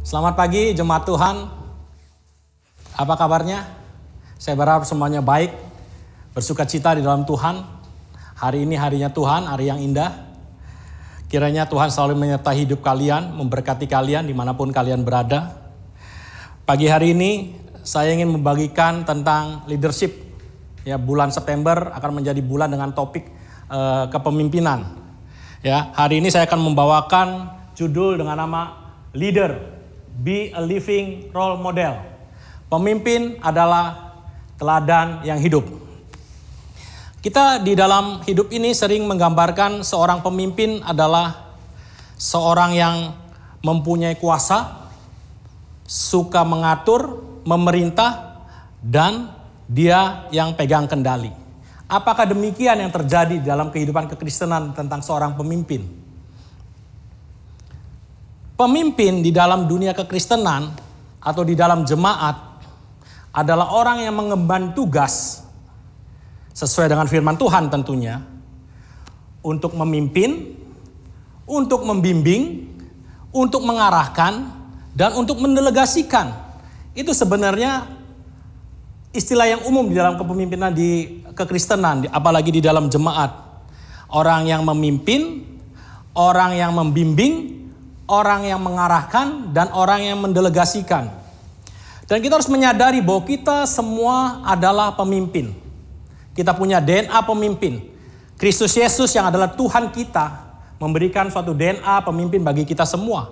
Selamat pagi jemaat Tuhan. Apa kabarnya? Saya berharap semuanya baik, bersukacita di dalam Tuhan. Hari ini harinya Tuhan, hari yang indah. Kiranya Tuhan selalu menyertai hidup kalian, memberkati kalian dimanapun kalian berada. Pagi hari ini saya ingin membagikan tentang leadership. Ya, bulan September akan menjadi bulan dengan topik kepemimpinan. Ya, hari ini saya akan membawakan judul dengan nama Leader, Be a Living Role Model. Pemimpin adalah teladan yang hidup. Kita di dalam hidup ini sering menggambarkan seorang pemimpin adalah seorang yang mempunyai kuasa, suka mengatur, memerintah, dan dia yang pegang kendali. Apakah demikian yang terjadi dalam kehidupan kekristenan tentang seorang pemimpin? Pemimpin di dalam dunia kekristenan atau di dalam jemaat adalah orang yang mengemban tugas sesuai dengan firman Tuhan tentunya untuk memimpin, untuk membimbing, untuk mengarahkan, dan untuk mendelegasikan. Itu sebenarnya istilah yang umum di dalam kepemimpinan di kekristenan, apalagi di dalam jemaat. Orang yang memimpin, orang yang membimbing, orang yang mengarahkan, dan orang yang mendelegasikan. Dan kita harus menyadari bahwa kita semua adalah pemimpin. Kita punya DNA pemimpin. Kristus Yesus yang adalah Tuhan kita memberikan suatu DNA pemimpin bagi kita semua.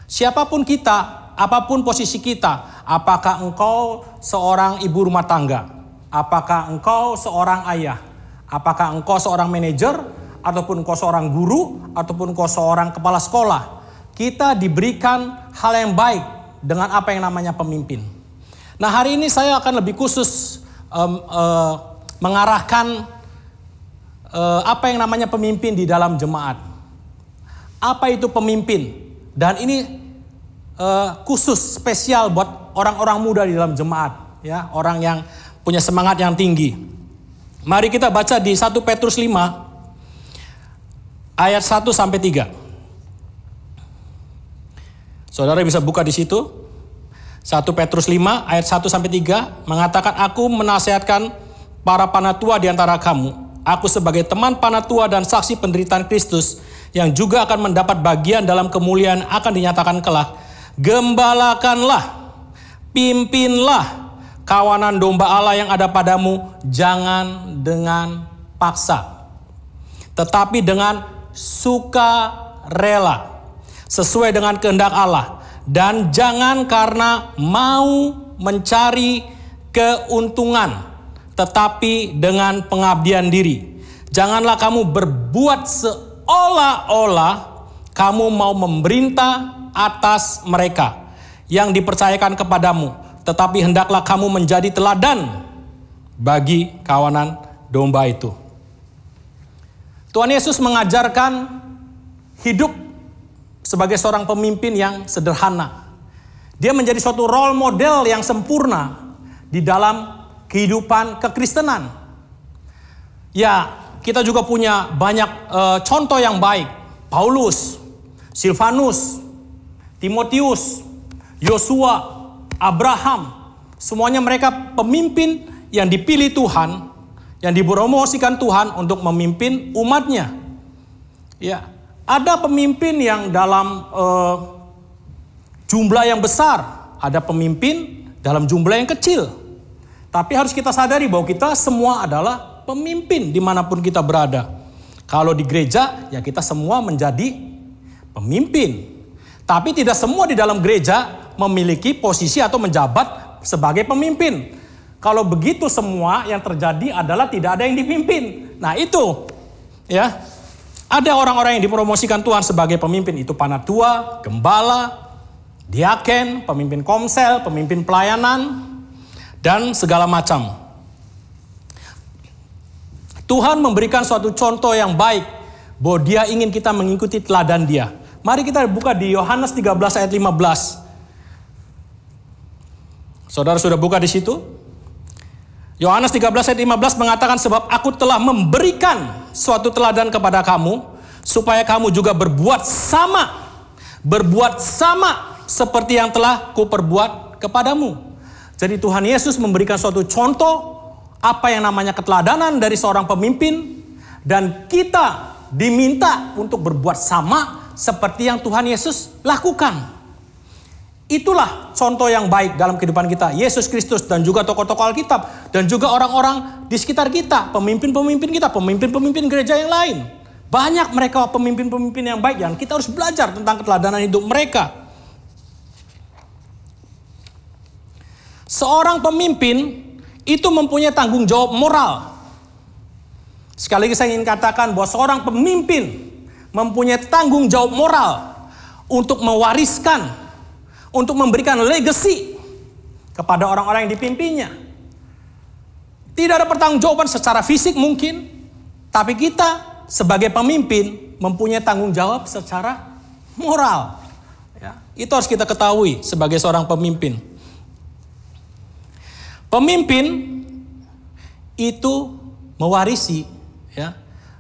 Siapapun kita, apapun posisi kita, apakah engkau seorang ibu rumah tangga, apakah engkau seorang ayah, apakah engkau seorang manajer, ataupun engkau seorang guru, ataupun engkau seorang kepala sekolah, kita diberikan hal yang baik dengan apa yang namanya pemimpin. Nah, hari ini saya akan lebih khusus mengarahkan apa yang namanya pemimpin di dalam jemaat. Apa itu pemimpin? Dan ini khusus spesial buat orang-orang muda di dalam jemaat, ya, orang yang punya semangat yang tinggi. Mari kita baca di 1 Petrus 5 ayat 1 sampai 3. Saudara bisa buka di situ. 1 Petrus 5 ayat 1 sampai 3 mengatakan, aku menasihatkan para panatua di antara kamu. Aku sebagai teman panatua dan saksi penderitaan Kristus yang juga akan mendapat bagian dalam kemuliaan akan dinyatakan kelak. Gembalakanlah, pimpinlah kawanan domba Allah yang ada padamu, jangan dengan paksa, tetapi dengan sukarela, sesuai dengan kehendak Allah, dan jangan karena mau mencari keuntungan, tetapi dengan pengabdian diri. Janganlah kamu berbuat seolah-olah kamu mau memerintah atas mereka yang dipercayakan kepadamu, tetapi hendaklah kamu menjadi teladan bagi kawanan domba itu. Tuhan Yesus mengajarkan hidup sebagai seorang pemimpin yang sederhana. Dia menjadi suatu role model yang sempurna di dalam kehidupan kekristenan. Ya, kita juga punya banyak contoh yang baik. Paulus, Silvanus, Timotius, Yosua, Abraham. Semuanya mereka pemimpin yang dipilih Tuhan, yang dipromosikan Tuhan untuk memimpin umatnya. Ya. Ada pemimpin yang dalam jumlah yang besar, ada pemimpin dalam jumlah yang kecil. Tapi harus kita sadari bahwa kita semua adalah pemimpin dimanapun kita berada. Kalau di gereja, ya kita semua menjadi pemimpin. Tapi tidak semua di dalam gereja memiliki posisi atau menjabat sebagai pemimpin. Kalau begitu semua yang terjadi adalah tidak ada yang dipimpin. Nah itu, ya. Ada orang-orang yang dipromosikan Tuhan sebagai pemimpin, itu panatua, gembala, diaken, pemimpin komsel, pemimpin pelayanan, dan segala macam. Tuhan memberikan suatu contoh yang baik bahwa dia ingin kita mengikuti teladan dia. Mari kita buka di Yohanes 13 ayat 15. Saudara sudah buka di situ? Yohanes 13 ayat 15 mengatakan, sebab aku telah memberikan suatu teladan kepada kamu, supaya kamu juga berbuat sama seperti yang telah kuperbuat kepadamu. Jadi Tuhan Yesus memberikan suatu contoh apa yang namanya keteladanan dari seorang pemimpin, dan kita diminta untuk berbuat sama seperti yang Tuhan Yesus lakukan. Itulah contoh yang baik dalam kehidupan kita. Yesus Kristus dan juga tokoh-tokoh Alkitab dan juga orang-orang di sekitar kita, pemimpin-pemimpin kita, pemimpin-pemimpin gereja yang lain. Banyak mereka pemimpin-pemimpin yang baik yang kita harus belajar tentang keteladanan hidup mereka. Seorang pemimpin itu mempunyai tanggung jawab moral. Sekali lagi saya ingin katakan bahwa seorang pemimpin mempunyai tanggung jawab moral untuk mewariskan, untuk memberikan legacy kepada orang-orang yang dipimpinnya. Tidak ada pertanggungjawaban secara fisik mungkin, tapi kita sebagai pemimpin mempunyai tanggung jawab secara moral. Ya, itu harus kita ketahui sebagai seorang pemimpin. Pemimpin itu mewarisi, ya.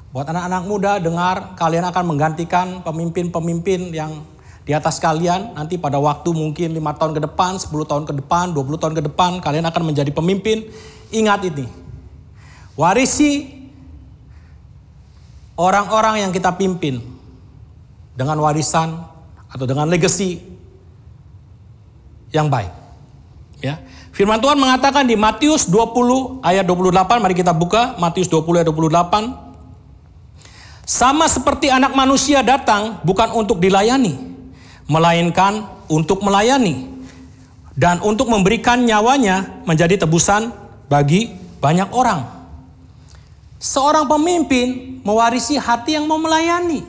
Buat anak-anak muda dengar, kalian akan menggantikan pemimpin-pemimpin yang di atas kalian. Nanti pada waktu mungkin 5 tahun ke depan, 10 tahun ke depan, 20 tahun ke depan, kalian akan menjadi pemimpin. Ingat ini, warisi orang-orang yang kita pimpin dengan warisan atau dengan legacy yang baik. Ya. Firman Tuhan mengatakan di Matius 20 ayat 28, mari kita buka Matius 20 ayat 28. Sama seperti anak manusia datang bukan untuk dilayani, melainkan untuk melayani dan untuk memberikan nyawanya menjadi tebusan bagi banyak orang. Seorang pemimpin mewarisi hati yang mau melayani,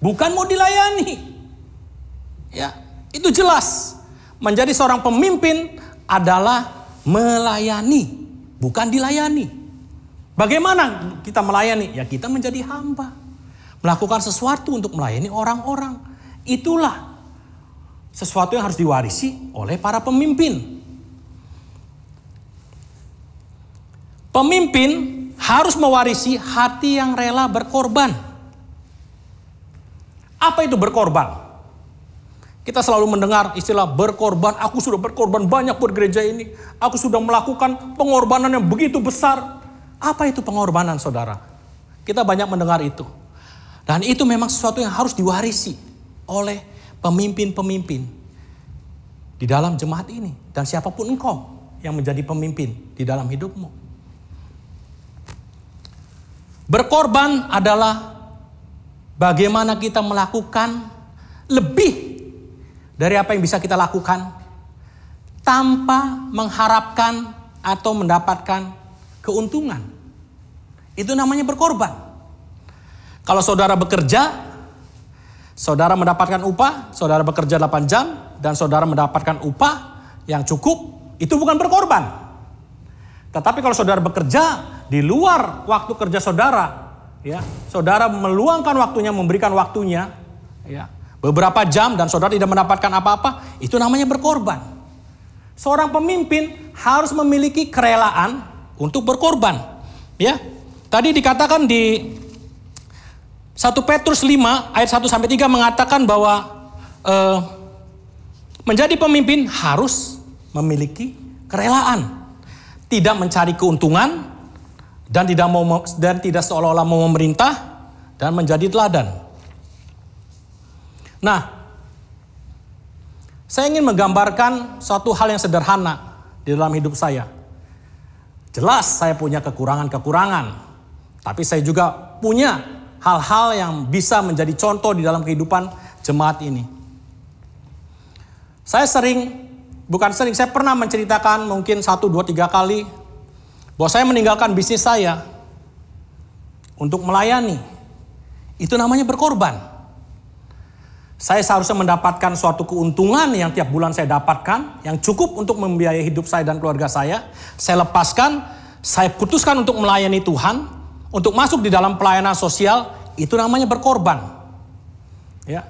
bukan mau dilayani. Ya, itu jelas. Menjadi seorang pemimpin adalah melayani, bukan dilayani. Bagaimana kita melayani? Ya kita menjadi hamba, melakukan sesuatu untuk melayani orang-orang. Itulah sesuatu yang harus diwarisi oleh para pemimpin. Pemimpin harus mewarisi hati yang rela berkorban. Apa itu berkorban? Kita selalu mendengar istilah berkorban. Aku sudah berkorban banyak buat gereja ini. Aku sudah melakukan pengorbanan yang begitu besar. Apa itu pengorbanan, saudara? Kita banyak mendengar itu. Dan itu memang sesuatu yang harus diwarisi oleh pemimpin-pemimpin di dalam jemaat ini. Dan siapapun engkau yang menjadi pemimpin di dalam hidupmu. Berkorban adalah bagaimana kita melakukan lebih dari apa yang bisa kita lakukan tanpa mengharapkan atau mendapatkan keuntungan. Itu namanya berkorban. Kalau saudara bekerja, saudara mendapatkan upah, saudara bekerja 8 jam dan saudara mendapatkan upah yang cukup, itu bukan berkorban. Tetapi kalau saudara bekerja di luar waktu kerja saudara, ya, saudara meluangkan waktunya, memberikan waktunya, ya, beberapa jam dan saudara tidak mendapatkan apa-apa, itu namanya berkorban. Seorang pemimpin harus memiliki kerelaan untuk berkorban. Ya, tadi dikatakan di 1 Petrus 5 ayat 1-3 mengatakan bahwa menjadi pemimpin harus memiliki kerelaan, tidak mencari keuntungan dan tidak seolah-olah mau memerintah dan menjadi teladan. Nah, saya ingin menggambarkan suatu hal yang sederhana di dalam hidup saya. Jelas saya punya kekurangan-kekurangan, tapi saya juga punya hal-hal yang bisa menjadi contoh di dalam kehidupan jemaat ini. Saya pernah menceritakan mungkin 1, 2, 3 kali bahwa saya meninggalkan bisnis saya untuk melayani. Itu namanya berkorban. Saya seharusnya mendapatkan suatu keuntungan yang tiap bulan saya dapatkan, yang cukup untuk membiayai hidup saya dan keluarga saya. Saya lepaskan, saya putuskan untuk melayani Tuhan, untuk masuk di dalam pelayanan sosial, itu namanya berkorban. Ya.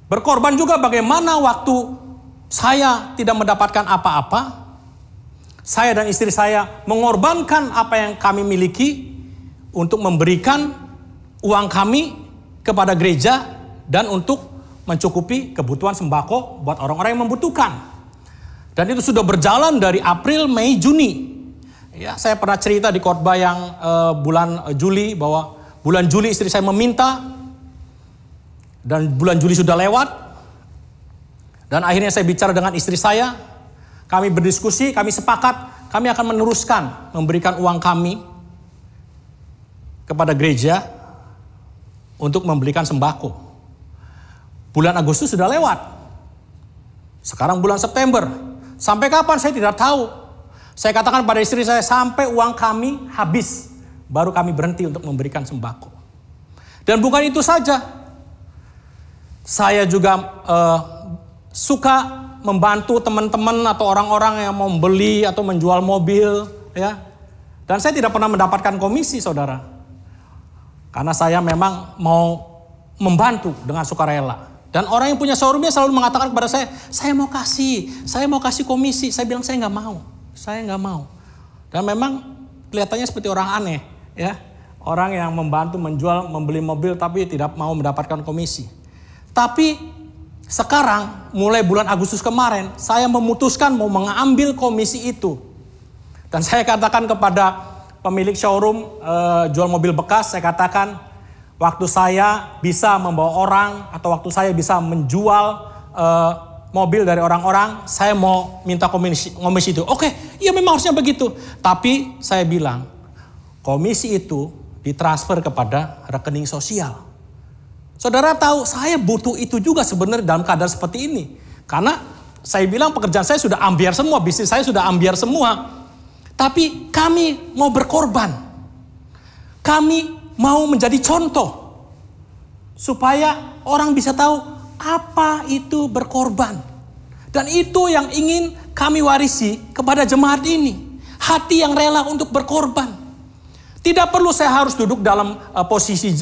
Berkorban juga bagaimana waktu saya tidak mendapatkan apa-apa, saya dan istri saya mengorbankan apa yang kami miliki untuk memberikan uang kami kepada gereja dan untuk mencukupi kebutuhan sembako buat orang-orang yang membutuhkan. Dan itu sudah berjalan dari April, Mei, Juni. Ya, saya pernah cerita di khotbah yang bulan Juli bahwa bulan Juli istri saya meminta dan bulan Juli sudah lewat. Dan akhirnya saya bicara dengan istri saya, kami berdiskusi, kami sepakat, kami akan meneruskan memberikan uang kami kepada gereja untuk membelikan sembako. Bulan Agustus sudah lewat. Sekarang bulan September. Sampai kapan saya tidak tahu. Saya katakan pada istri saya, sampai uang kami habis, baru kami berhenti untuk memberikan sembako. Dan bukan itu saja. Saya juga suka membantu teman-teman atau orang-orang yang mau membeli atau menjual mobil, ya. Dan saya tidak pernah mendapatkan komisi, saudara. Karena saya memang mau membantu dengan sukarela. Dan orang yang punya showroomnya selalu mengatakan kepada saya mau kasih komisi. Saya bilang saya nggak mau. Dan memang kelihatannya seperti orang aneh, ya. Orang yang membantu menjual, membeli mobil tapi tidak mau mendapatkan komisi. Tapi sekarang mulai bulan Agustus kemarin saya memutuskan mau mengambil komisi itu. Dan saya katakan kepada pemilik showroom jual mobil bekas, saya katakan waktu saya bisa membawa orang atau waktu saya bisa menjual mobil dari orang-orang, saya mau minta komisi itu. Oke, iya memang harusnya begitu. Tapi saya bilang, komisi itu ditransfer kepada rekening sosial. Saudara tahu, saya butuh itu juga sebenarnya dalam keadaan seperti ini. Karena saya bilang pekerjaan saya sudah ambiar semua, bisnis saya sudah ambiar semua. Tapi kami mau berkorban. Kami mau menjadi contoh. Supaya orang bisa tahu apa itu berkorban. Dan itu yang ingin kami warisi kepada jemaat ini. Hati yang rela untuk berkorban. Tidak perlu saya harus duduk dalam posisi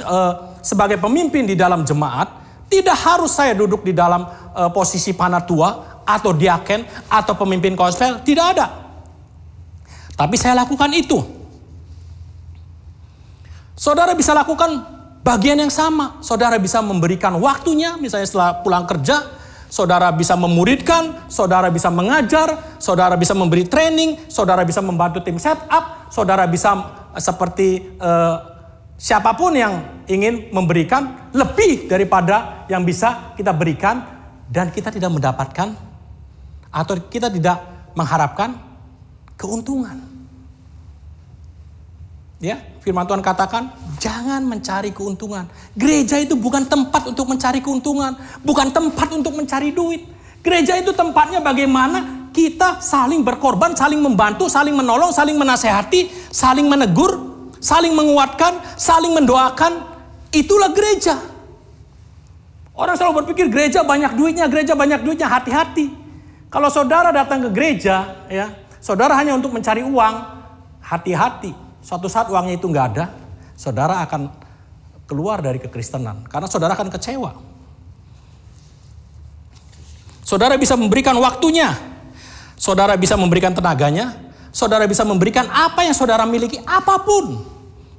sebagai pemimpin di dalam jemaat. Tidak harus saya duduk di dalam posisi panatua atau diaken atau pemimpin gospel. Tidak ada. Tapi saya lakukan itu. Saudara bisa lakukan bagian yang sama. Saudara bisa memberikan waktunya, misalnya setelah pulang kerja, saudara bisa memuridkan, saudara bisa mengajar, saudara bisa memberi training, saudara bisa membantu tim setup, saudara bisa seperti siapapun yang ingin memberikan lebih daripada yang bisa kita berikan dan kita tidak mendapatkan atau kita tidak mengharapkan keuntungan. Ya, firman Tuhan katakan, jangan mencari keuntungan. Gereja itu bukan tempat untuk mencari keuntungan, bukan tempat untuk mencari duit. Gereja itu tempatnya bagaimana kita saling berkorban, saling membantu, saling menolong, saling menasehati, saling menegur, saling menguatkan, saling mendoakan. Itulah gereja. Orang selalu berpikir gereja banyak duitnya, hati-hati. Kalau saudara datang ke gereja, ya, saudara hanya untuk mencari uang, hati-hati. Suatu saat uangnya itu nggak ada, saudara akan keluar dari kekristenan. Karena saudara akan kecewa. Saudara bisa memberikan waktunya. Saudara bisa memberikan tenaganya. Saudara bisa memberikan apa yang saudara miliki, apapun.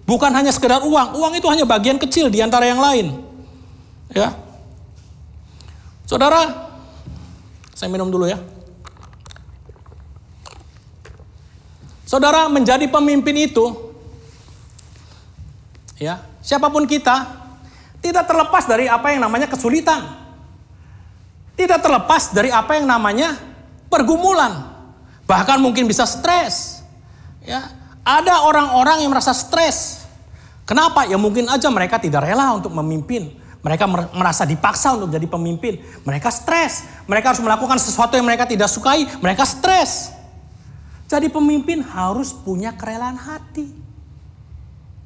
Bukan hanya sekedar uang. Uang itu hanya bagian kecil di antara yang lain. Ya. Saudara, saya minum dulu ya. Saudara menjadi pemimpin itu, ya, siapapun kita, tidak terlepas dari apa yang namanya kesulitan. Tidak terlepas dari apa yang namanya pergumulan. Bahkan mungkin bisa stres. Ya, ada orang-orang yang merasa stres. Kenapa? Ya mungkin aja mereka tidak rela untuk memimpin. Mereka merasa dipaksa untuk jadi pemimpin. Mereka stres. Mereka harus melakukan sesuatu yang mereka tidak sukai. Mereka stres. Jadi pemimpin harus punya kerelaan hati.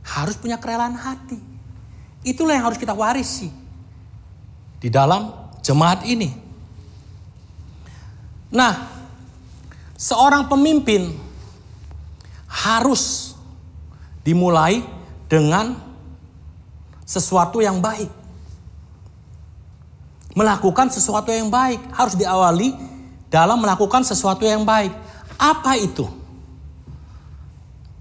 Harus punya kerelaan hati. Itulah yang harus kita warisi di dalam jemaat ini. Nah, seorang pemimpin harus dimulai dengan sesuatu yang baik. Melakukan sesuatu yang baik. Harus diawali dalam melakukan sesuatu yang baik. Apa itu?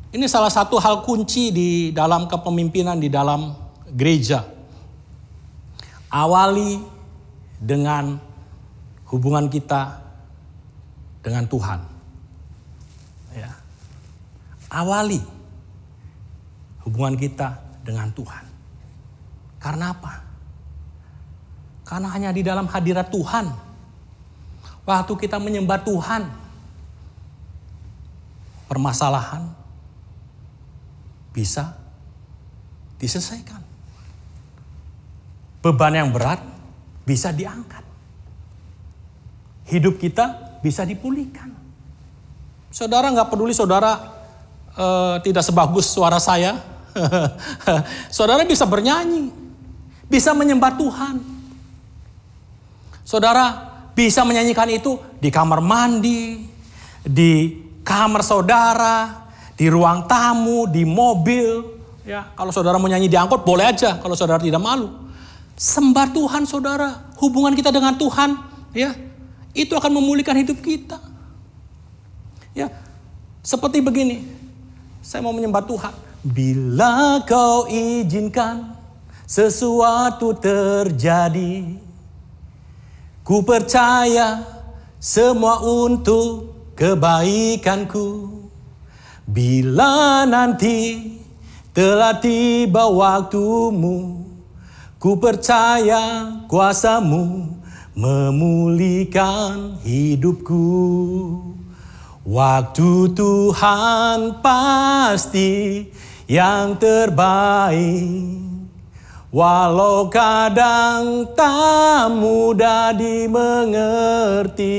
Ini salah satu hal kunci di dalam kepemimpinan di dalam gereja. Awali dengan hubungan kita dengan Tuhan. Ya. Awali hubungan kita dengan Tuhan. Karena apa? Karena hanya di dalam hadirat Tuhan, waktu kita menyembah Tuhan, permasalahan bisa diselesaikan. Beban yang berat bisa diangkat. Hidup kita bisa dipulihkan. Saudara nggak peduli saudara tidak sebagus suara saya. Saudara bisa bernyanyi, bisa menyembah Tuhan. Saudara bisa menyanyikan itu di kamar mandi, di kamar saudara, di ruang tamu, di mobil. Ya, kalau saudara mau nyanyi di angkot boleh aja kalau saudara tidak malu. Sembah Tuhan saudara, hubungan kita dengan Tuhan, ya, itu akan memulihkan hidup kita. Ya, seperti begini, saya mau menyembah Tuhan. Bila kau izinkan sesuatu terjadi, ku percaya semua untuk kebaikanku. Bila nanti telah tiba waktumu, ku percaya kuasamu memulihkan hidupku. Waktu Tuhan pasti yang terbaik, walau kadang tak mudah dimengerti.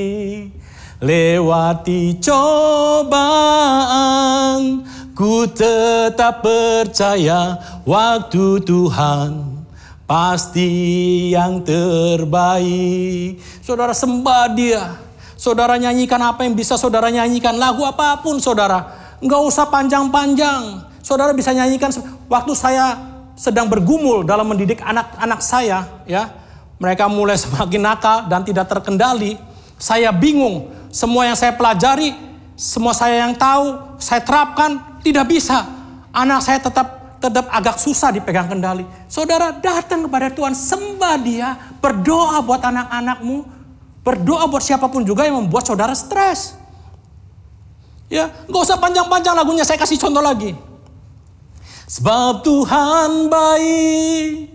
Lewati cobaan, ku tetap percaya waktu Tuhan pasti yang terbaik. Saudara sembah Dia. Saudara nyanyikan apa yang bisa saudara nyanyikan. Lagu apapun saudara. Enggak usah panjang-panjang. Saudara bisa nyanyikan. Waktu saya sedang bergumul dalam mendidik anak-anak saya. Ya, mereka mulai semakin nakal dan tidak terkendali. Saya bingung. Semua yang saya pelajari, semua saya yang tahu, saya terapkan. Tidak bisa. Anak saya tetap agak susah dipegang kendali. Saudara datang kepada Tuhan. Sembah Dia. Berdoa buat anak-anakmu. Berdoa buat siapapun juga yang membuat saudara stres. Ya, gak usah panjang-panjang lagunya, saya kasih contoh lagi. Sebab Tuhan baik,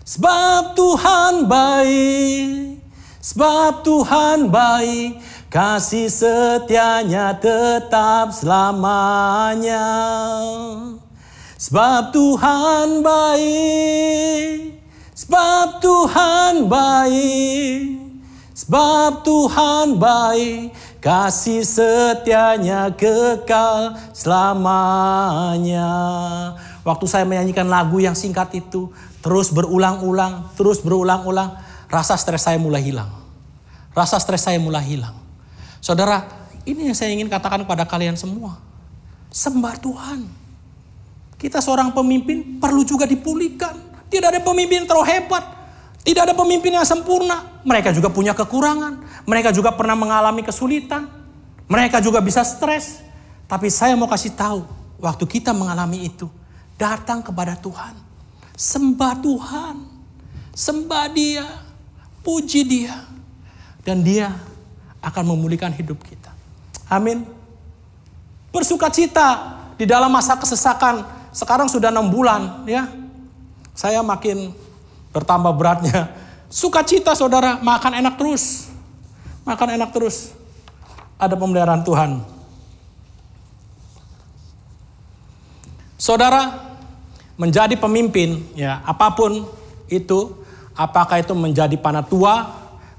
sebab Tuhan baik, sebab Tuhan baik, kasih setianya tetap selamanya. Sebab Tuhan baik, sebab Tuhan baik, sebab Tuhan baik, kasih setianya kekal selamanya. Waktu saya menyanyikan lagu yang singkat itu, terus berulang-ulang, rasa stres saya mulai hilang. Rasa stres saya mulai hilang. Saudara, ini yang saya ingin katakan kepada kalian semua. Sembah Tuhan. Kita seorang pemimpin perlu juga dipulihkan. Tidak ada pemimpin yang terlalu hebat. Tidak ada pemimpin yang sempurna. Mereka juga punya kekurangan. Mereka juga pernah mengalami kesulitan. Mereka juga bisa stres. Tapi saya mau kasih tahu, waktu kita mengalami itu, datang kepada Tuhan. Sembah Tuhan. Sembah Dia. Puji Dia. Dan Dia akan memulihkan hidup kita. Amin. Bersukacita di dalam masa kesesakan. Sekarang sudah 6 bulan. Ya. Saya makin bertambah beratnya. Sukacita saudara, makan enak terus. Makan enak terus. Ada pemeliharaan Tuhan. Saudara, menjadi pemimpin, ya apapun itu, apakah itu menjadi panatua,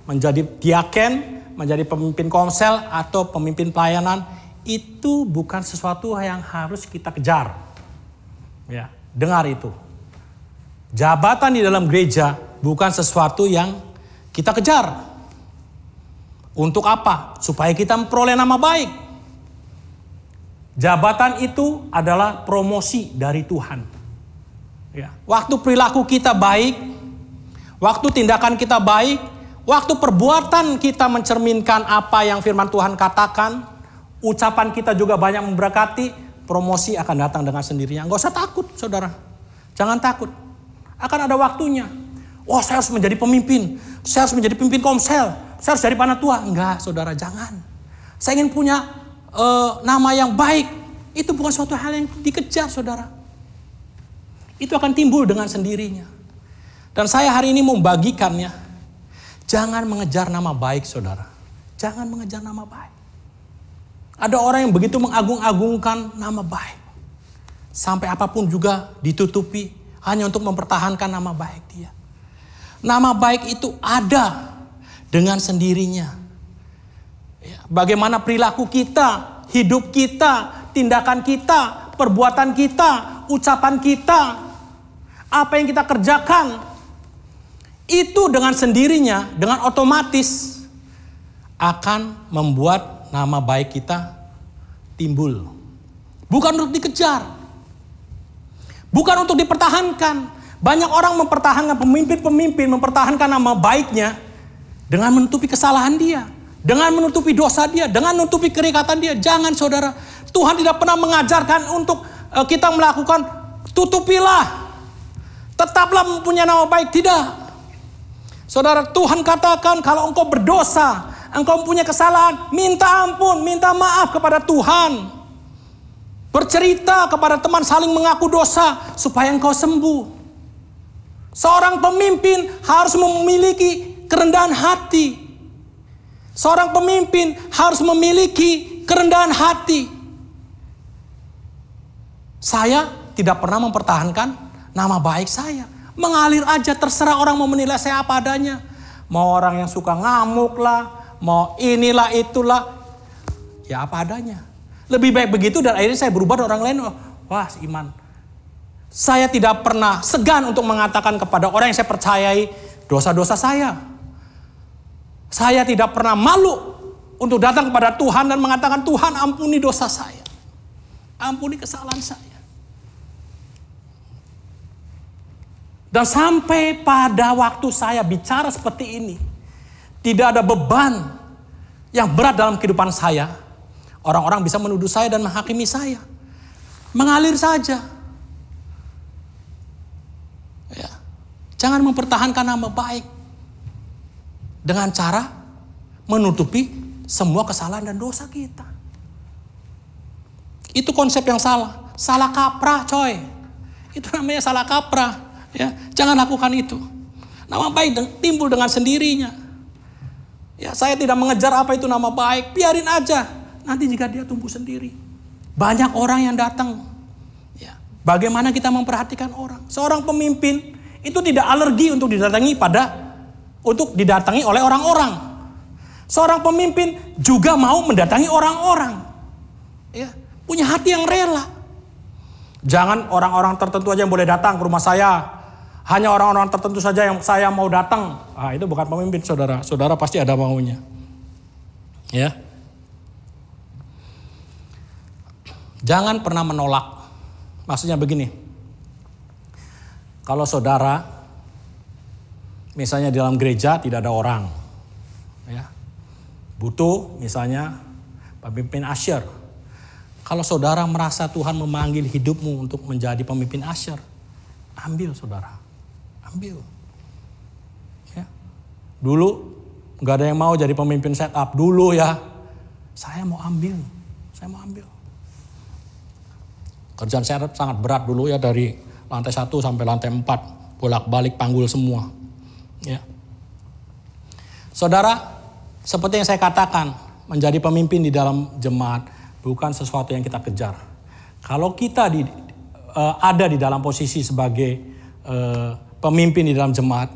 menjadi diaken, menjadi pemimpin komsel, atau pemimpin pelayanan, itu bukan sesuatu yang harus kita kejar. Ya, dengar itu. Jabatan di dalam gereja bukan sesuatu yang kita kejar. Untuk apa? Supaya kita memperoleh nama baik. Jabatan itu adalah promosi dari Tuhan. Ya. Waktu perilaku kita baik, waktu tindakan kita baik, waktu perbuatan kita mencerminkan apa yang firman Tuhan katakan, ucapan kita juga banyak memberkati, promosi akan datang dengan sendirinya. Enggak usah takut, saudara. Jangan takut. Akan ada waktunya. Oh, saya harus menjadi pemimpin. Saya harus menjadi pemimpin komsel. Saya harus jadi panatua. Enggak, saudara, jangan. Saya ingin punya nama yang baik. Itu bukan suatu hal yang dikejar, saudara. Itu akan timbul dengan sendirinya. Dan saya hari ini mau membagikannya. Jangan mengejar nama baik, saudara. Jangan mengejar nama baik. Ada orang yang begitu mengagung-agungkan nama baik. Sampai apapun juga ditutupi hanya untuk mempertahankan nama baik dia. Nama baik itu ada dengan sendirinya. Bagaimana perilaku kita, hidup kita, tindakan kita, perbuatan kita, ucapan kita, apa yang kita kerjakan, itu dengan sendirinya, dengan otomatis akan membuat nama baik kita timbul. Bukan untuk dikejar. Bukan untuk dipertahankan. Banyak orang mempertahankan, pemimpin-pemimpin mempertahankan nama baiknya dengan menutupi kesalahan dia. Dengan menutupi dosa dia, dengan menutupi kerikatan dia. Jangan, saudara. Tuhan tidak pernah mengajarkan untuk kita melakukan tutupilah. Tetaplah mempunyai nama baik. Tidak. Saudara, Tuhan katakan kalau engkau berdosa, engkau mempunyai kesalahan, minta ampun, minta maaf kepada Tuhan. Bercerita kepada teman, saling mengaku dosa supaya engkau sembuh. Seorang pemimpin harus memiliki kerendahan hati. Seorang pemimpin harus memiliki kerendahan hati. Saya tidak pernah mempertahankan nama baik saya. Mengalir aja, terserah orang mau menilai saya apa adanya. Mau orang yang suka ngamuk lah, mau inilah itulah. Ya apa adanya. Lebih baik begitu dan akhirnya saya berubah dan orang lain. Wah, Iman. Saya tidak pernah segan untuk mengatakan kepada orang yang saya percayai dosa-dosa saya. Saya tidak pernah malu untuk datang kepada Tuhan dan mengatakan, Tuhan ampuni dosa saya. Ampuni kesalahan saya. Dan sampai pada waktu saya bicara seperti ini, tidak ada beban yang berat dalam kehidupan saya. Orang-orang bisa menuduh saya dan menghakimi saya. Mengalir saja. Ya. Jangan mempertahankan nama baik dengan cara menutupi semua kesalahan dan dosa kita. Itu konsep yang salah. Salah kaprah, coy. Itu namanya salah kaprah. Ya, jangan lakukan itu. Nama baik timbul dengan sendirinya. Ya, saya tidak mengejar apa itu nama baik. Biarin aja. Nanti jika dia tumbuh sendiri. Banyak orang yang datang. Ya, bagaimana kita memperhatikan orang. Seorang pemimpin itu tidak alergi untuk didatangi oleh orang-orang. Seorang pemimpin juga mau mendatangi orang-orang. Ya, punya hati yang rela. Jangan orang-orang tertentu aja yang boleh datang ke rumah saya. Hanya orang-orang tertentu saja yang saya mau datang. Itu bukan pemimpin, saudara. Saudara pasti ada maunya. Ya. Jangan pernah menolak. Maksudnya begini. Kalau saudara misalnya di dalam gereja tidak ada orang, ya, butuh misalnya pemimpin asyir. Kalau saudara merasa Tuhan memanggil hidupmu untuk menjadi pemimpin asyir, ambil, saudara, ambil. Ya. Dulu nggak ada yang mau jadi pemimpin setup dulu ya. Saya mau ambil. Kerjaan saya sangat berat dulu ya, dari lantai 1 sampai lantai 4. Bolak-balik panggul semua. Ya. Saudara, seperti yang saya katakan, menjadi pemimpin di dalam jemaat bukan sesuatu yang kita kejar. Kalau kita ada di dalam posisi sebagai pemimpin di dalam jemaat,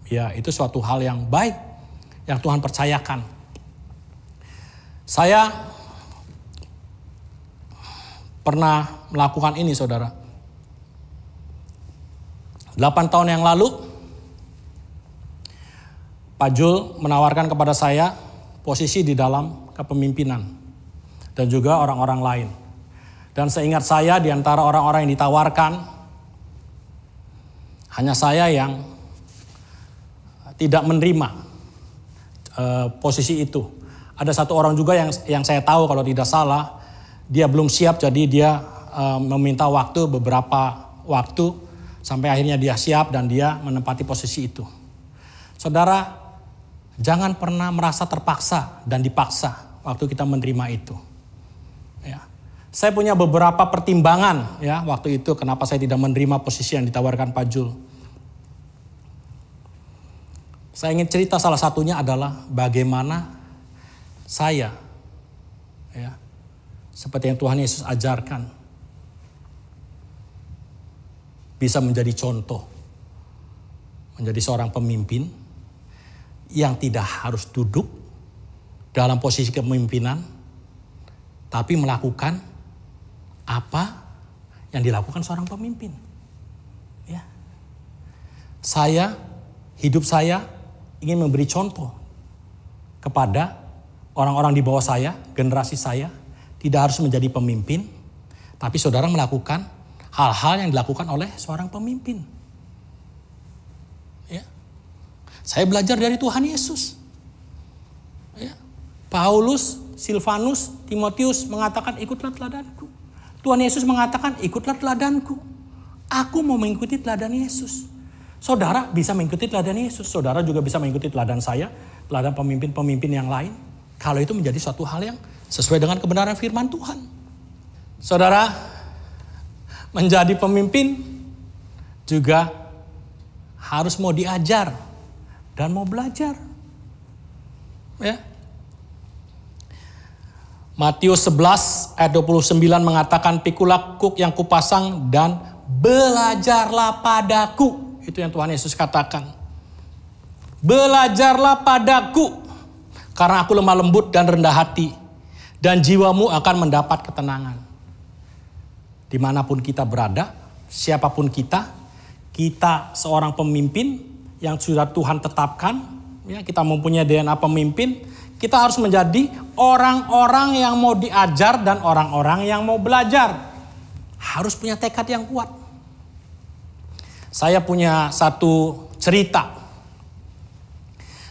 ya itu suatu hal yang baik, yang Tuhan percayakan. Saya pernah melakukan ini, saudara. 8 tahun yang lalu, Pak Jul menawarkan kepada saya posisi di dalam kepemimpinan. Dan juga orang-orang lain. Dan seingat saya, di antara orang-orang yang ditawarkan, hanya saya yang tidak menerima posisi itu. Ada satu orang juga yang saya tahu kalau tidak salah, dia belum siap, jadi dia meminta beberapa waktu Sampai akhirnya dia siap dan dia menempati posisi itu. Saudara, jangan pernah merasa terpaksa dan dipaksa waktu kita menerima itu. Ya. Saya punya beberapa pertimbangan ya waktu itu kenapa saya tidak menerima posisi yang ditawarkan Pak Jul. Saya ingin cerita salah satunya adalah bagaimana saya ya seperti yang Tuhan Yesus ajarkan bisa menjadi contoh, menjadi seorang pemimpin yang tidak harus duduk dalam posisi kepemimpinan, tapi melakukan apa yang dilakukan seorang pemimpin. Ya. Hidup saya ingin memberi contoh kepada orang-orang di bawah saya, generasi saya, tidak harus menjadi pemimpin, tapi saudara melakukan hal-hal yang dilakukan oleh seorang pemimpin. Ya. Saya belajar dari Tuhan Yesus. Ya. Paulus, Silvanus, Timotius mengatakan ikutlah teladanku. Tuhan Yesus mengatakan ikutlah teladanku. Aku mau mengikuti teladan Yesus. Saudara bisa mengikuti teladan Yesus. Saudara juga bisa mengikuti teladan saya, teladan pemimpin-pemimpin yang lain. Kalau itu menjadi suatu hal yang sesuai dengan kebenaran firman Tuhan. Saudara, menjadi pemimpin juga harus mau diajar dan mau belajar. Ya. Matius 11 ayat 29 mengatakan, pikulah kuk yang kupasang dan belajarlah padaku. Itu yang Tuhan Yesus katakan. Belajarlah padaku, karena aku lemah lembut dan rendah hati, dan jiwamu akan mendapat ketenangan. Dimanapun kita berada, siapapun kita seorang pemimpin yang sudah Tuhan tetapkan, ya, kita mempunyai DNA pemimpin, kita harus menjadi orang-orang yang mau diajar dan orang-orang yang mau belajar. Harus punya tekad yang kuat. Saya punya satu cerita.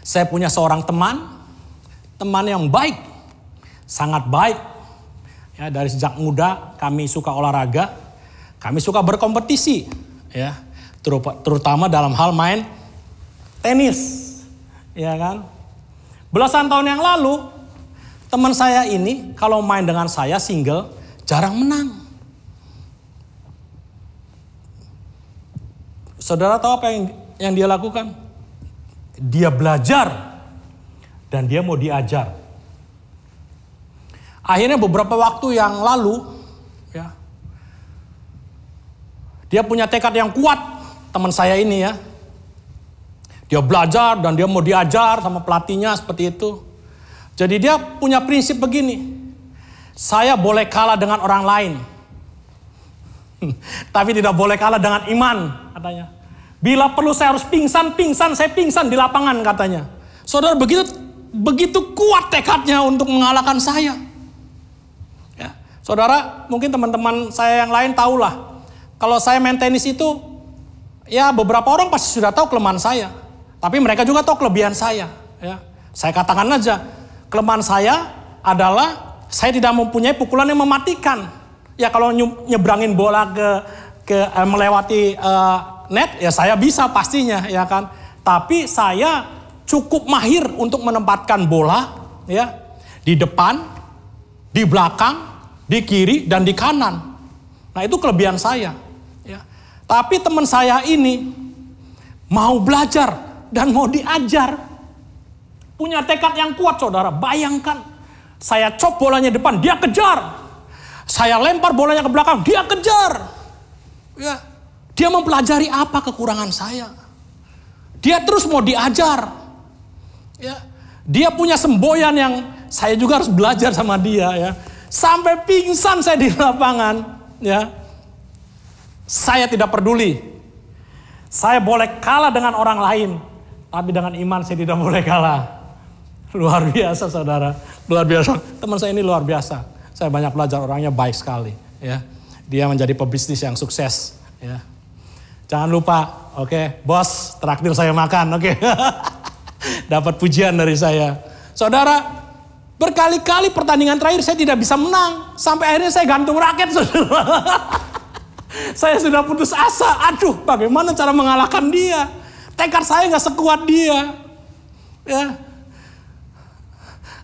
Saya punya seorang teman yang baik, sangat baik. Ya, dari sejak muda kami suka olahraga, kami suka berkompetisi, ya, terutama dalam hal main tenis, ya kan. Belasan tahun yang lalu, teman saya ini kalau main dengan saya single jarang menang. Saudara tahu apa yang dia lakukan? Dia belajar dan dia mau diajar. Akhirnya beberapa waktu yang lalu, ya, dia punya tekad yang kuat, teman saya ini ya. Dia belajar dan dia mau diajar sama pelatihnya seperti itu. Jadi dia punya prinsip begini, saya boleh kalah dengan orang lain, tapi tidak boleh kalah dengan iman, katanya. Bila perlu saya harus pingsan, saya pingsan di lapangan, katanya. Saudara, begitu kuat tekadnya untuk mengalahkan saya. Ya, saudara, mungkin teman-teman saya yang lain tahulah, kalau saya main tenis itu, ya beberapa orang pasti sudah tahu kelemahan saya. Tapi mereka juga tahu kelebihan saya. Ya. Saya katakan aja, kelemahan saya adalah saya tidak mempunyai pukulan yang mematikan. Ya kalau nyebrangin bola ke melewati net, ya saya bisa pastinya, ya kan. Tapi saya cukup mahir untuk menempatkan bola, ya, di depan, di belakang, di kiri dan di kanan. Nah itu kelebihan saya. Ya. Tapi teman saya ini mau belajar dan mau diajar, punya tekad yang kuat, saudara. Bayangkan, saya cop bolanya depan, dia kejar. Saya lempar bolanya ke belakang, dia kejar. Ya. Dia mempelajari apa kekurangan saya. Dia terus mau diajar. Ya. Dia punya semboyan yang saya juga harus belajar sama dia. Ya. Sampai pingsan saya di lapangan. Ya. Saya tidak peduli. Saya boleh kalah dengan orang lain. Tapi dengan iman saya tidak boleh kalah. Luar biasa, saudara. Luar biasa. Teman saya ini luar biasa. Saya banyak belajar, orangnya baik sekali. Ya. Dia menjadi pebisnis yang sukses. Ya. Jangan lupa, oke, bos, traktir saya makan, oke. Dapat pujian dari saya. Saudara, berkali-kali pertandingan terakhir saya tidak bisa menang. Sampai akhirnya saya gantung raket, saudara. Saya sudah putus asa. Aduh, bagaimana cara mengalahkan dia? Tekad saya nggak sekuat dia. Ya.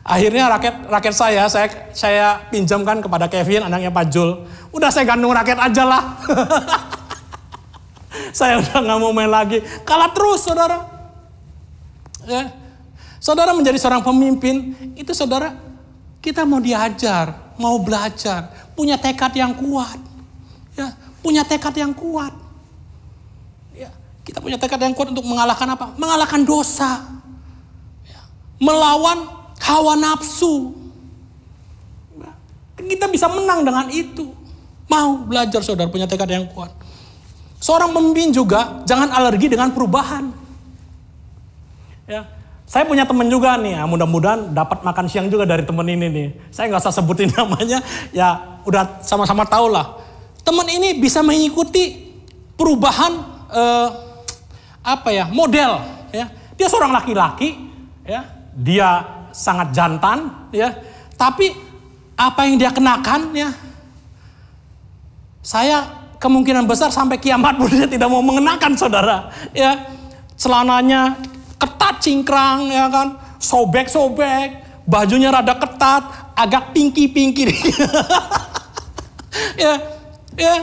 Akhirnya raket saya pinjamkan kepada Kevin, anaknya Pak Jul. Udah saya gantung raket aja lah. Saya udah nggak mau main lagi. Kalah terus, saudara. Ya. Saudara menjadi seorang pemimpin, itu saudara, kita mau diajar, mau belajar, punya tekad yang kuat. Ya, punya tekad yang kuat. Ya, kita punya tekad yang kuat untuk mengalahkan apa? Mengalahkan dosa. Ya, melawan hawa nafsu. Kita bisa menang dengan itu. Mau belajar saudara, punya tekad yang kuat. Seorang pemimpin juga jangan alergi dengan perubahan. Ya, saya punya teman juga nih, ya, mudah-mudahan dapat makan siang juga dari teman ini nih. Saya nggak usah sebutin namanya, ya udah sama-sama tahu lah. Teman ini bisa mengikuti perubahan model. Ya, dia seorang laki-laki, ya, dia sangat jantan, ya, tapi apa yang dia kenakan, ya, saya kemungkinan besar sampai kiamat pun dia tidak mau mengenakan, saudara. Ya, celananya ketat cingkrang, ya kan, sobek-sobek, bajunya rada ketat, agak pinky. ya,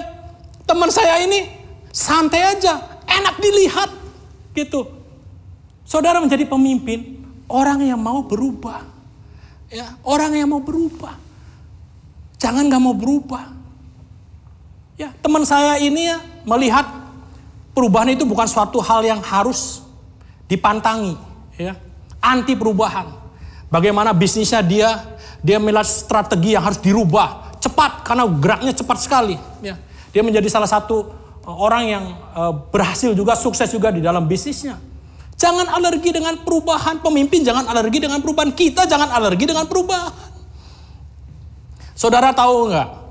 teman saya ini santai aja, enak dilihat, gitu. Saudara menjadi pemimpin, orang yang mau berubah, ya, orang yang mau berubah, jangan nggak mau berubah. Ya, teman saya ini ya melihat perubahan itu bukan suatu hal yang harus dipantangi, ya. Anti perubahan. Bagaimana bisnisnya dia melihat strategi yang harus dirubah cepat karena geraknya cepat sekali, ya. Dia menjadi salah satu orang yang berhasil juga, sukses juga di dalam bisnisnya. Jangan alergi dengan perubahan, pemimpin jangan alergi dengan perubahan, kita jangan alergi dengan perubahan. Saudara tahu nggak?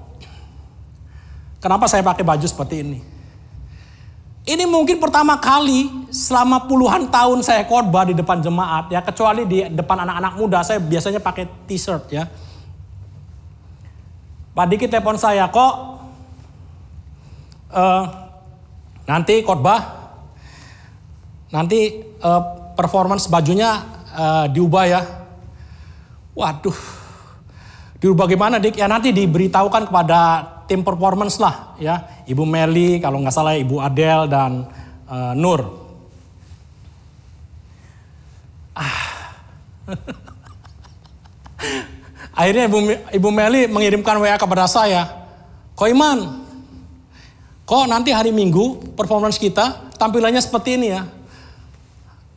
Kenapa saya pakai baju seperti ini? Ini mungkin pertama kali selama puluhan tahun saya khotbah di depan jemaat, ya, kecuali di depan anak-anak muda, saya biasanya pakai t-shirt, ya. Pak Diki telepon saya, kok nanti khotbah, nanti performance bajunya diubah, ya. Waduh, diubah gimana, Dik? Ya nanti diberitahukan kepada tim performance lah, ya, Ibu Meli, kalau nggak salah Ibu Adel dan Nur. Akhirnya Ibu Meli mengirimkan WA kepada saya, Ko Iman, kok nanti hari Minggu performance kita tampilannya seperti ini, ya.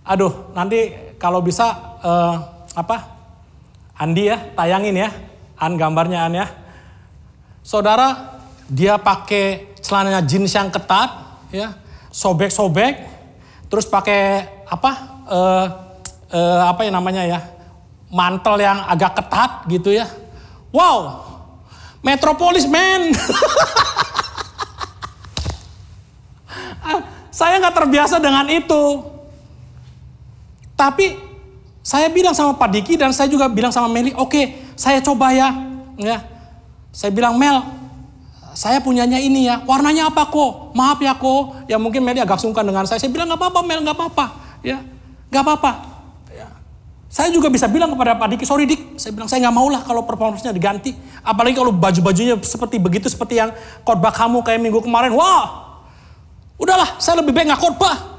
Aduh, nanti kalau bisa Andi ya tayangin, ya, gambarnya An, ya. Saudara, dia pakai celananya jeans yang ketat, ya, sobek-sobek, terus pakai mantel yang agak ketat gitu, ya. Wow, Metropolis man. Saya nggak terbiasa dengan itu. Tapi saya bilang sama Pak Diki dan saya juga bilang sama Meli, oke, saya coba ya. Saya bilang, Mel, saya punyanya ini ya, warnanya apa kok? Maaf ya kok, ya mungkin Meli agak sungkan dengan saya. Saya bilang nggak apa-apa Mel, nggak apa-apa, ya, nggak apa-apa. Ya. Saya juga bisa bilang kepada Pak Diki, sorry Dik, saya bilang saya nggak mau lah kalau performance-nya diganti. Apalagi kalau baju-bajunya seperti begitu, seperti yang khotbah kamu kayak minggu kemarin. Wah, udahlah, saya lebih baik nggak khotbah.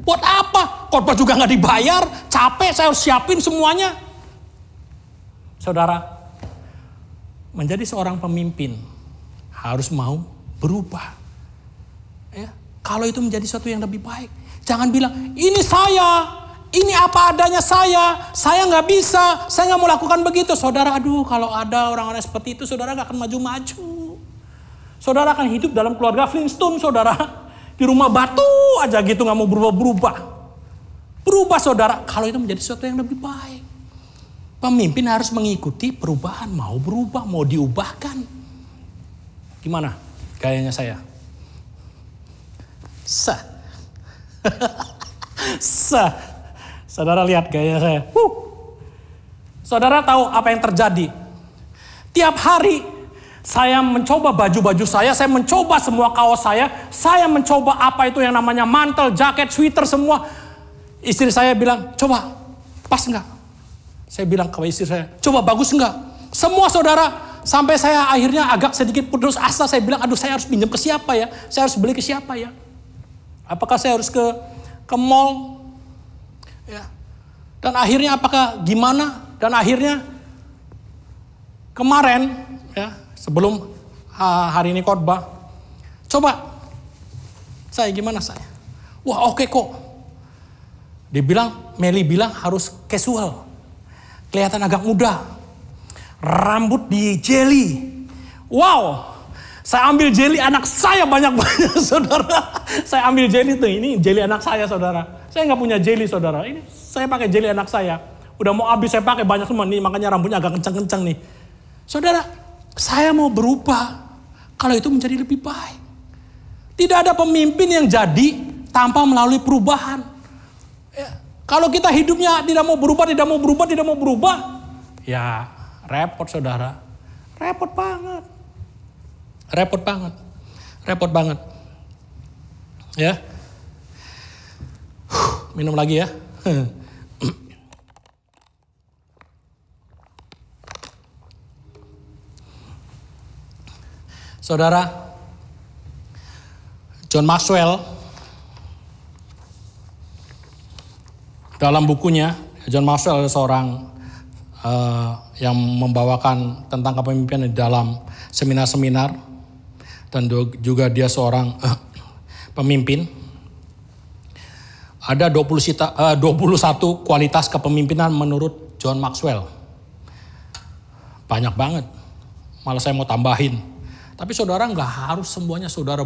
Buat apa? Khotbah juga nggak dibayar, capek, saya harus siapin semuanya. Saudara, menjadi seorang pemimpin harus mau berubah. Ya, kalau itu menjadi sesuatu yang lebih baik, jangan bilang ini saya, ini apa adanya saya nggak bisa, saya nggak mau lakukan begitu. Saudara, aduh, kalau ada orang-orang seperti itu, saudara nggak akan maju-maju. Saudara akan hidup dalam keluarga Flintstone, saudara, di rumah batu aja gitu, nggak mau berubah-berubah. Berubah, saudara, kalau itu menjadi sesuatu yang lebih baik. Pemimpin harus mengikuti perubahan, mau berubah, mau diubahkan. Gimana gayanya saya? Saudara lihat gaya saya. Saudara tahu apa yang terjadi? Tiap hari Saya mencoba baju-baju saya mencoba semua kaos saya mencoba apa itu yang namanya mantel, jaket, sweater semua. Istri saya bilang, coba pas enggak? Saya bilang ke istri saya, coba bagus enggak? Semua saudara, sampai saya akhirnya agak sedikit putus asa. Saya bilang, aduh saya harus pinjam ke siapa ya? Saya harus beli ke siapa ya? Apakah saya harus ke mall? Ya. Dan akhirnya apakah gimana? Dan akhirnya kemarin ya, sebelum hari ini khotbah, coba saya gimana saya? Wah oke kok. Dia bilang, Meli bilang harus casual, kelihatan agak muda, rambut di jelly. Wow, saya ambil jelly anak saya banyak-banyak saudara. Saya ambil jelly tuh, ini jelly anak saya saudara. Saya nggak punya jelly saudara, ini saya pakai jelly anak saya. Udah mau habis saya pakai banyak semua nih, makanya rambutnya agak kencang-kencang nih. Saudara, saya mau berubah kalau itu menjadi lebih baik. Tidak ada pemimpin yang jadi tanpa melalui perubahan. Ya, kalau kita hidupnya tidak mau berubah, ya repot saudara. Repot banget. Ya. Minum lagi ya. Saudara, John Maxwell dalam bukunya, John Maxwell adalah seorang yang membawakan tentang kepemimpinan di dalam seminar-seminar, dan juga dia seorang pemimpin. Ada 21 kualitas kepemimpinan menurut John Maxwell. Banyak banget. Malah saya mau tambahin. Tapi saudara nggak harus semuanya saudara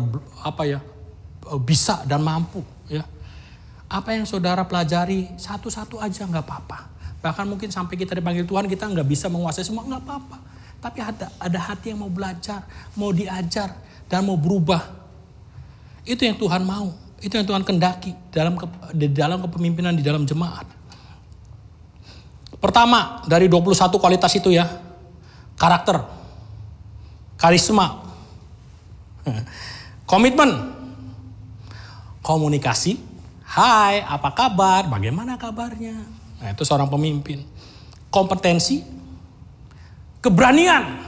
bisa dan mampu. Ya. Apa yang saudara pelajari satu-satu aja nggak apa-apa. Bahkan mungkin sampai kita dipanggil Tuhan kita nggak bisa menguasai semua, nggak apa-apa. Tapi ada hati yang mau belajar, mau diajar, dan mau berubah. Itu yang Tuhan mau. Itu yang Tuhan kendaki di dalam kepemimpinan di dalam jemaat. Pertama dari 21 kualitas itu ya, karakter, karisma, komitmen, komunikasi. Hai, apa kabar? Bagaimana kabarnya? Nah, itu seorang pemimpin. Kompetensi, keberanian,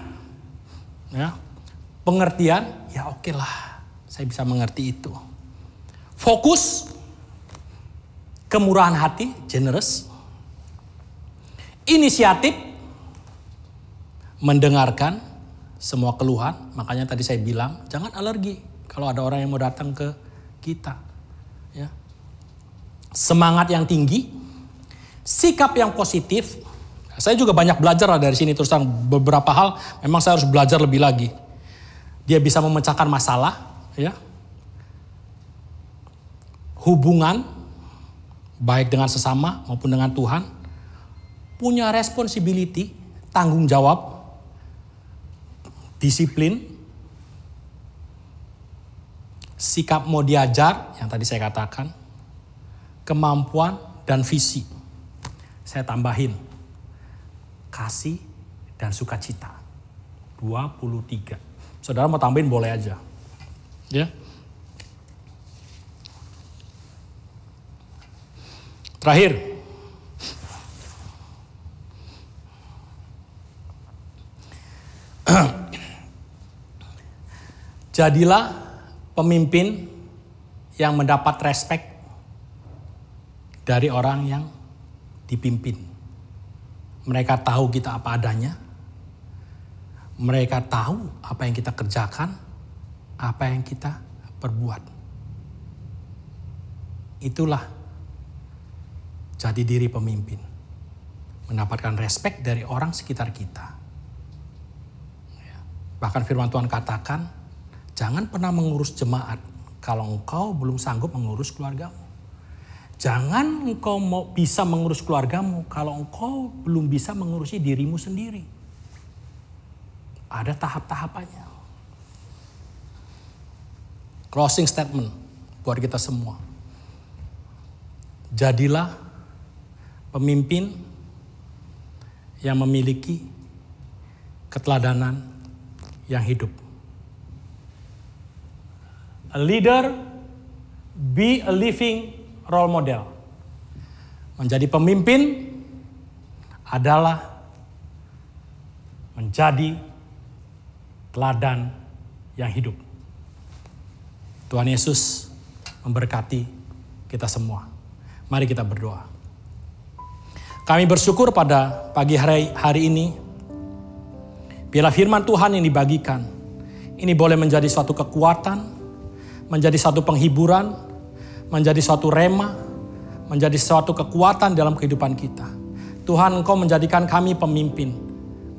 ya, pengertian. Ya oke lah, saya bisa mengerti itu. Fokus, kemurahan hati, generous, inisiatif, mendengarkan semua keluhan. Makanya tadi saya bilang jangan alergi kalau ada orang yang mau datang ke kita. Ya. Semangat yang tinggi, sikap yang positif. Saya juga banyak belajar lah dari sini, terus terang beberapa hal memang saya harus belajar lebih lagi. Dia bisa memecahkan masalah, ya. Hubungan baik dengan sesama maupun dengan Tuhan, punya responsibility, tanggung jawab, disiplin, sikap mau diajar yang tadi saya katakan, kemampuan dan visi. Saya tambahin kasih dan sukacita. 23. Saudara mau tambahin boleh aja. Ya. Terakhir, jadilah pemimpin yang mendapat respek dari orang yang dipimpin. Mereka tahu kita apa adanya, mereka tahu apa yang kita kerjakan, apa yang kita perbuat. Itulah jadi diri pemimpin, mendapatkan respek dari orang sekitar kita. Bahkan firman Tuhan katakan, jangan pernah mengurus jemaat kalau engkau belum sanggup mengurus keluargamu. Jangan engkau mau bisa mengurus keluargamu kalau engkau belum bisa mengurusi dirimu sendiri. Ada tahap-tahapannya. Closing statement buat kita semua. Jadilah pemimpin yang memiliki keteladanan yang hidup. A leader, be a living role model. Menjadi pemimpin adalah menjadi teladan yang hidup. Tuhan Yesus memberkati kita semua. Mari kita berdoa. Kami bersyukur pada pagi hari ini, bila firman Tuhan yang dibagikan, ini boleh menjadi suatu kekuatan, menjadi suatu penghiburan, menjadi suatu rema, menjadi suatu kekuatan dalam kehidupan kita. Tuhan, Engkau menjadikan kami pemimpin,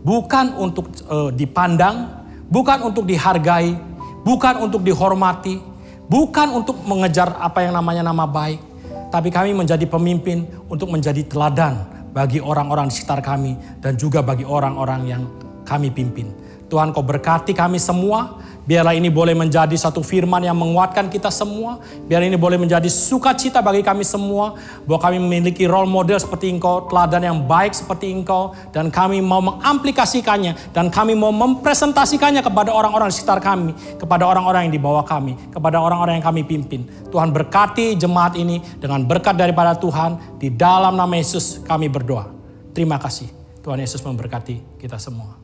bukan untuk dipandang, bukan untuk dihargai, bukan untuk dihormati, bukan untuk mengejar apa yang namanya nama baik, tapi kami menjadi pemimpin untuk menjadi teladan bagi orang-orang di sekitar kami dan juga bagi orang-orang yang kami pimpin. Tuhan, Kau berkati kami semua. Biarlah ini boleh menjadi satu firman yang menguatkan kita semua. Biar ini boleh menjadi sukacita bagi kami semua. Bahwa kami memiliki role model seperti Engkau, teladan yang baik seperti Engkau. Dan kami mau mengaplikasikannya. Dan kami mau mempresentasikannya kepada orang-orang di sekitar kami. Kepada orang-orang yang di bawah kami. Kepada orang-orang yang kami pimpin. Tuhan berkati jemaat ini dengan berkat daripada Tuhan. Di dalam nama Yesus kami berdoa. Terima kasih. Tuhan Yesus memberkati kita semua.